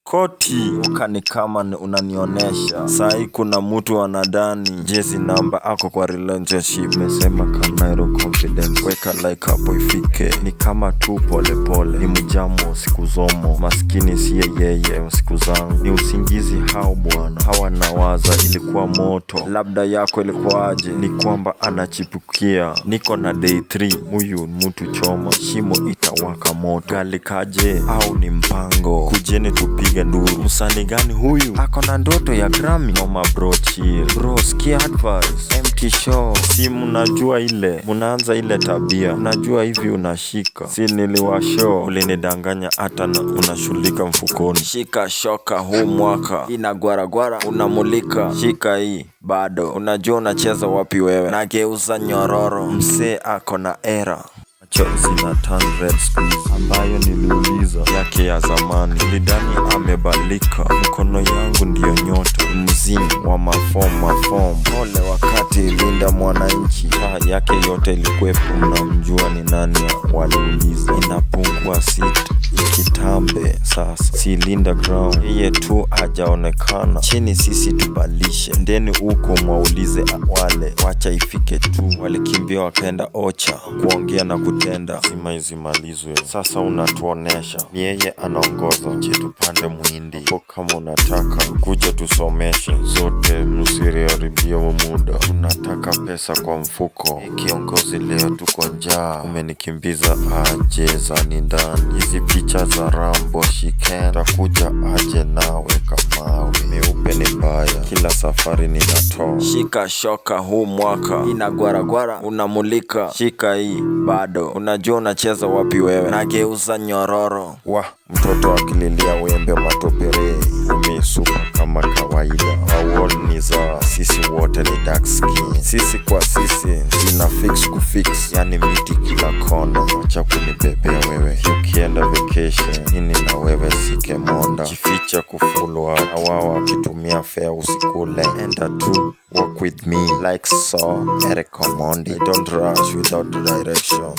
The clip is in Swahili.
koti ukani kama unanionesha. Sai kuna mtu anadani jezi namba ako kwa relationship. Mesema Kanairo confidence, weka like hapo ifike. Ni kama tu pole pole, ni mjamo siku zomo. Maskini siye yeye siku zangu, ni usingizi hao bwana. Hawa nawaza ilikuwa moto, labda yako ilikuwa aje. Ni kwamba anachipukia, niko na day 3. Huyu mtu choma, shimo itawaka moto. Gali kaje au ni mpango, kujeni tupige nduru. Msanii gani huyu, ako na ndoto ya Grammy? Mama bro chill, bro sikia advice. Empty show, si mnajua ile, munaanza ile tabia. Unajua hivi unashika, si niliwashow. Ulinidanganya hata na unashulika mfukoni. Shika shoka huu mwaka, inagwaragwara unamulika. Shika hii bado, unajua unacheza wapi wewe. Nageuza nyororo, msee ako na era. Chozi na turn red squeeze, ambayo niliuliza yake ya zamani. Lidani amebalika, mkono yangu ndiyo nyota. Mzimu wa mafom. Ole wakati linda mwananchi, taa yake yote ilikuwepo. Mnamjua ni nani waliuliza. Inapungua sita ikitambe sasa, si linda ground. Yeye tu hajaonekana, chini sisi tubalishe. Ndeni uko mwaulize wale, wacha ifike tu. Walikimbia wakaenda Ocha kuongea na kutenda. Zima izimalizwe, sasa unatuonesha ni yeye anaongoza. Je, tupande muhindi kwa kama unataka kuja tusomeshe zote, msiriharibia muda. Tunataka pesa kwa mfuko, kiongozi leo tuko njaa. Umenikimbiza aje zani ndani, hizi picha za Rambo shiken. Takuja aje nawe kamawe, meupe ni mbaya, kila safari ninatoa. Shika shoka huu mwaka, inagwaragwara unamulika. Shika hii bado, unajua unacheza wapi wewe. Nageuza nyororo, mtoto akililia wembe matopere. Umesupa kama kawaida, awol ni za sisi wote ni dark skin. Sisi kwa sisi, zina fix kufix, yani miti kila kona. Wacha kunibebea wewe, ukienda vacation nini na wewe sike monda. Jificha kufulwa, awawa wakitumia fare usikule. Enda tu, walk with me like so, Eric Omondi. I don't rush without direction.